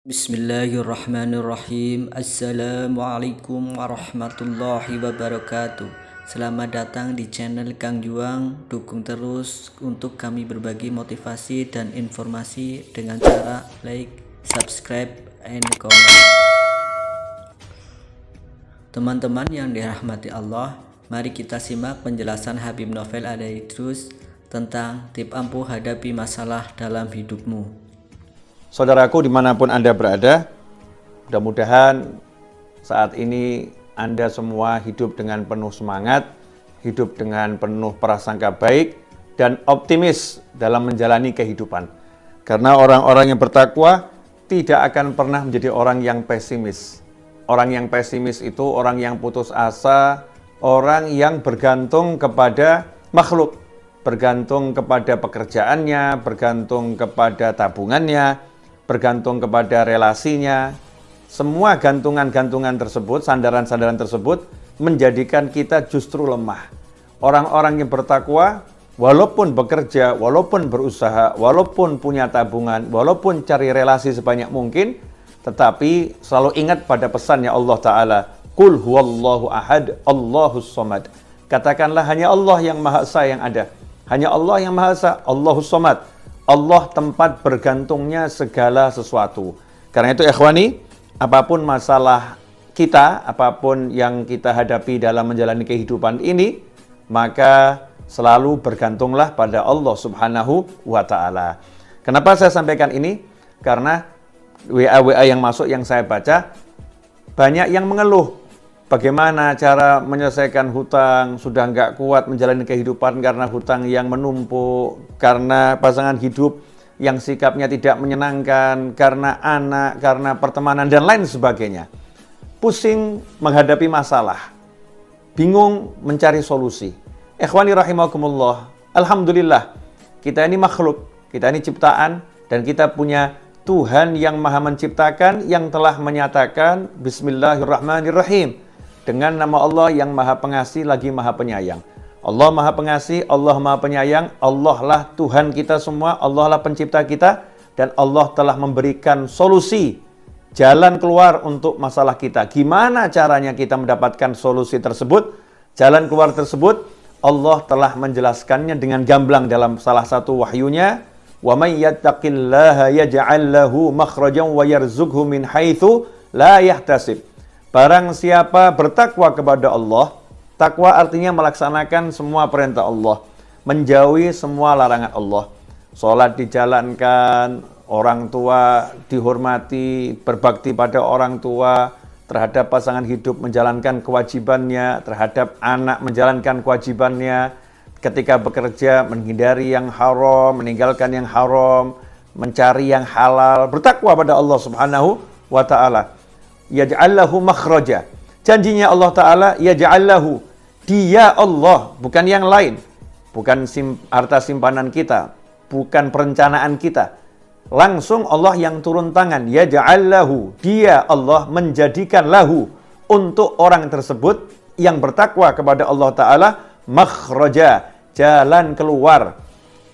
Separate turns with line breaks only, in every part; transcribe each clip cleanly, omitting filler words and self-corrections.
Bismillahirrahmanirrahim. Assalamualaikum warahmatullahi wabarakatuh. Selamat datang di channel Kang Juang. Dukung terus untuk kami berbagi motivasi dan informasi dengan cara like, subscribe, and comment. Teman-teman yang dirahmati Allah, mari kita simak penjelasan Habib Novel Al-Idrus tentang tip ampuh hadapi masalah dalam hidupmu.
Saudaraku dimanapun Anda berada, mudah-mudahan saat ini Anda semua hidup dengan penuh semangat, hidup dengan penuh prasangka baik, dan optimis dalam menjalani kehidupan. Karena orang-orang yang bertakwa tidak akan pernah menjadi orang yang pesimis. Orang yang pesimis itu orang yang putus asa, orang yang bergantung kepada makhluk, bergantung kepada pekerjaannya, bergantung kepada tabungannya, bergantung kepada relasinya. Semua gantungan-gantungan tersebut, sandaran-sandaran tersebut menjadikan kita justru lemah. Orang-orang yang bertakwa, walaupun bekerja, walaupun berusaha, walaupun punya tabungan, walaupun cari relasi sebanyak mungkin, tetapi selalu ingat pada pesannya Allah Ta'ala, Qul huwallahu ahad, Allahus somad. Katakanlah hanya Allah yang Maha Esa yang ada. Hanya Allah yang Maha Esa, Allahus somad. Allah tempat bergantungnya segala sesuatu. Karena itu ikhwani, apapun masalah kita, apapun yang kita hadapi dalam menjalani kehidupan ini, maka selalu bergantunglah pada Allah Subhanahu wa Ta'ala. Kenapa saya sampaikan ini? Karena WA-WA yang masuk yang saya baca, banyak yang mengeluh. Bagaimana cara menyelesaikan hutang, sudah nggak kuat menjalani kehidupan karena hutang yang menumpuk, karena pasangan hidup yang sikapnya tidak menyenangkan, karena anak, karena pertemanan, dan lain sebagainya. Pusing menghadapi masalah, bingung mencari solusi. Ikhwani rahimakumullah, alhamdulillah, kita ini makhluk, kita ini ciptaan, dan kita punya Tuhan yang maha menciptakan, yang telah menyatakan Bismillahirrahmanirrahim. Dengan nama Allah yang maha pengasih lagi maha penyayang. Allah maha pengasih, Allah maha penyayang, Allah lah Tuhan kita semua, Allah lah pencipta kita, dan Allah telah memberikan solusi, jalan keluar untuk masalah kita. Gimana caranya kita mendapatkan solusi tersebut? Jalan keluar tersebut, Allah telah menjelaskannya dengan gamblang dalam salah satu wahyunya, wa may yattaqillaha yaj'al lahu makhrajan wa yarzuqhu min haitsu la yahtasib. Barang siapa bertakwa kepada Allah, takwa artinya melaksanakan semua perintah Allah, menjauhi semua larangan Allah. Sholat dijalankan, orang tua dihormati, berbakti pada orang tua, terhadap pasangan hidup menjalankan kewajibannya, terhadap anak menjalankan kewajibannya, ketika bekerja menghindari yang haram, meninggalkan yang haram, mencari yang halal, bertakwa pada Allah Subhanahu wa Ta'ala. Yaj'allahu makhraja. Janjinya Allah Ta'ala, yaj'allahu. Dia Allah, bukan yang lain. Bukan harta simpanan kita, bukan perencanaan kita. Langsung Allah yang turun tangan, yaj'allahu. Dia Allah menjadikan lahu untuk orang tersebut yang bertakwa kepada Allah Ta'ala, makhraja, jalan keluar.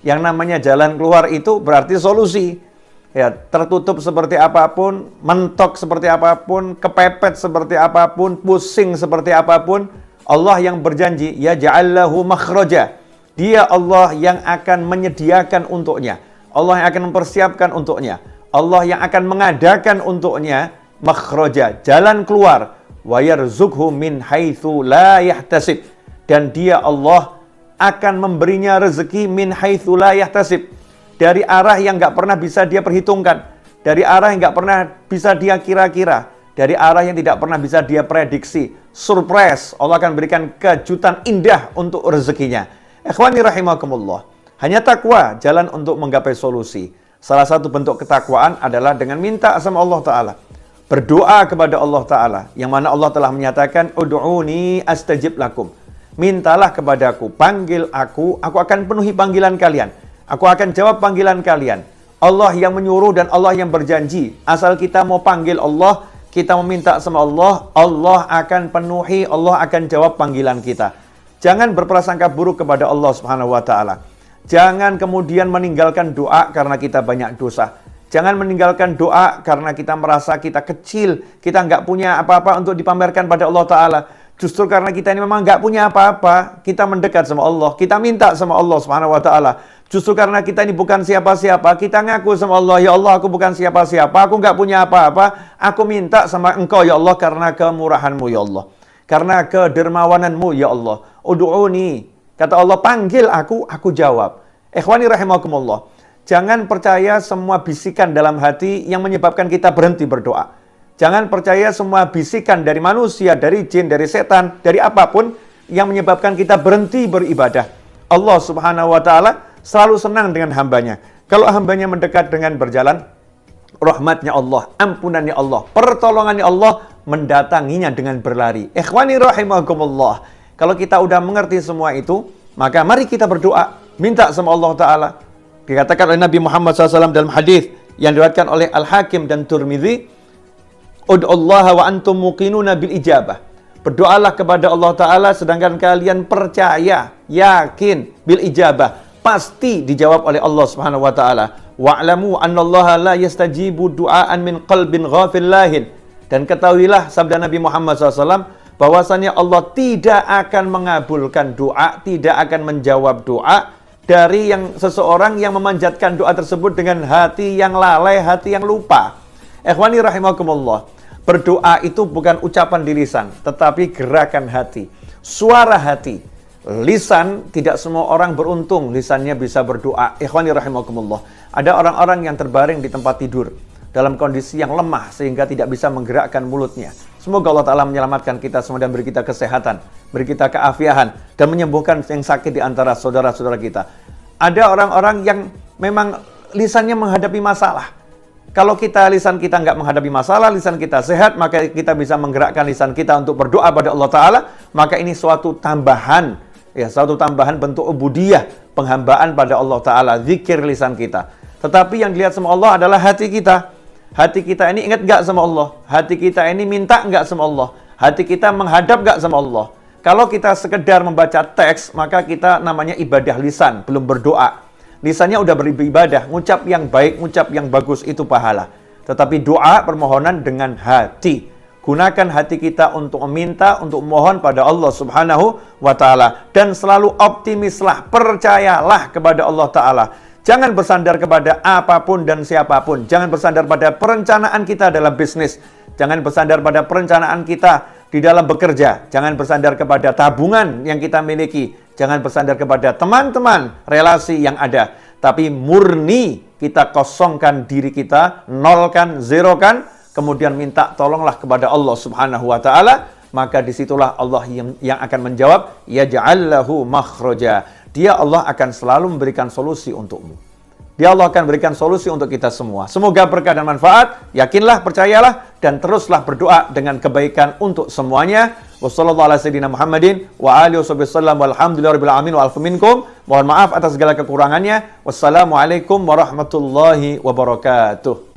Yang namanya jalan keluar itu berarti solusi. Ya, tertutup seperti apapun, mentok seperti apapun, kepepet seperti apapun, pusing seperti apapun, Allah yang berjanji, ya ja'allahu makhraja. Dia Allah yang akan menyediakan untuknya. Allah yang akan mempersiapkan untuknya. Allah yang akan mengadakan untuknya makhraja, jalan keluar. Wa yarzuqhu min haitsu la yahtasib. Dan dia Allah akan memberinya rezeki min haitsu la yahtasib. Dari arah yang nggak pernah bisa dia perhitungkan, dari arah yang nggak pernah bisa dia kira-kira, dari arah yang tidak pernah bisa dia prediksi. Surprise, Allah akan berikan kejutan indah untuk rezekinya. Ikhwani rahimakumullah, hanya takwa jalan untuk menggapai solusi. Salah satu bentuk ketakwaan adalah dengan minta sama Allah Ta'ala, berdoa kepada Allah Ta'ala, yang mana Allah telah menyatakan, Ud'uni astajib lakum. Mintalah kepadaku, panggil aku akan penuhi panggilan kalian. Aku akan jawab panggilan kalian. Allah yang menyuruh dan Allah yang berjanji. Asal kita mau panggil Allah, kita meminta sama Allah, Allah akan penuhi, Allah akan jawab panggilan kita. Jangan berprasangka buruk kepada Allah Subhanahu wa Ta'ala. Jangan kemudian meninggalkan doa karena kita banyak dosa. Jangan meninggalkan doa karena kita merasa kita kecil, kita nggak punya apa-apa untuk dipamerkan pada Allah Ta'ala. Justru karena kita ini memang nggak punya apa-apa, kita mendekat sama Allah, kita minta sama Allah Subhanahu Wa Ta'ala. Justru karena kita ini bukan siapa-siapa, kita ngaku sama Allah, ya Allah aku bukan siapa-siapa, aku nggak punya apa-apa, aku minta sama Engkau ya Allah karena kemurahan-Mu ya Allah, karena kedermawanan-Mu ya Allah. Udu'uni, kata Allah, panggil aku jawab. Ikhwani rahimakumullah. Jangan percaya semua bisikan dalam hati yang menyebabkan kita berhenti berdoa. Jangan percaya semua bisikan dari manusia, dari jin, dari setan, dari apapun yang menyebabkan kita berhenti beribadah. Allah Subhanahu Wa Ta'ala selalu senang dengan hambanya. Kalau hambanya mendekat dengan berjalan, rahmatnya Allah, ampunannya Allah, pertolongannya Allah mendatanginya dengan berlari. Ikhwani rahimakumullah. Kalau kita udah mengerti semua itu, maka mari kita berdoa, minta sama Allah Ta'ala. Dikatakan oleh Nabi Muhammad SAW dalam hadis yang diriwayatkan oleh Al-Hakim dan Tirmidzi, "Ud'ullaha wa antum muqinuna bil ijabah." Berdoalah kepada Allah Ta'ala sedangkan kalian percaya, yakin bil ijabah, pasti dijawab oleh Allah Subhanahu wa Ta'ala. Wa'lamu annallaha la yastajibu du'aan min qalbin ghafil lahin. Dan ketahuilah sabda Nabi Muhammad SAW bahwasannya Allah tidak akan mengabulkan doa, tidak akan menjawab doa dari yang seseorang yang memanjatkan doa tersebut dengan hati yang lalai, hati yang lupa. Ikhwani rahimakumullah. Berdoa itu bukan ucapan di lisan, tetapi gerakan hati, suara hati. Lisan, tidak semua orang beruntung lisannya bisa berdoa. Ikhwani rahimakumullah. Ada orang-orang yang terbaring di tempat tidur dalam kondisi yang lemah sehingga tidak bisa menggerakkan mulutnya. Semoga Allah Ta'ala menyelamatkan kita semua dan beri kita kesehatan, beri kita keafiahan, dan menyembuhkan yang sakit di antara saudara-saudara kita. Ada orang-orang yang memang lisannya menghadapi masalah. Kalau lisan kita nggak menghadapi masalah, lisan kita sehat, maka kita bisa menggerakkan lisan kita untuk berdoa pada Allah Ta'ala. Maka ini suatu tambahan, suatu tambahan bentuk ubudiyah, penghambaan pada Allah Ta'ala, zikir lisan kita. Tetapi yang dilihat sama Allah adalah hati kita. Hati kita ini ingat nggak sama Allah? Hati kita ini minta nggak sama Allah? Hati kita menghadap nggak sama Allah? Kalau kita sekedar membaca teks, maka kita namanya ibadah lisan, belum berdoa. Lisannya udah beribadah, ngucap yang baik, ngucap yang bagus, itu pahala. Tetapi doa, permohonan dengan hati. Gunakan hati kita untuk meminta, untuk mohon pada Allah Subhanahu wa Ta'ala. Dan selalu optimislah, percayalah kepada Allah Ta'ala. Jangan bersandar kepada apapun dan siapapun. Jangan bersandar pada perencanaan kita dalam bisnis. Jangan bersandar pada perencanaan kita di dalam bekerja. Jangan bersandar kepada tabungan yang kita miliki. Jangan bersandar kepada teman-teman, relasi yang ada. Tapi murni kita kosongkan diri kita, nolkan, zerokan, kemudian minta tolonglah kepada Allah Subhanahu wa Ta'ala. Maka disitulah Allah yang akan menjawab, yaj'allahu makhraja. Dia Allah akan selalu memberikan solusi untukmu. Dia Allah akan berikan solusi untuk kita semua. Semoga berkah dan manfaat. Yakinlah, percayalah, dan teruslah berdoa dengan kebaikan untuk semuanya. Mohon maaf atas segala kekurangannya. Wassalamualaikum warahmatullahi wabarakatuh.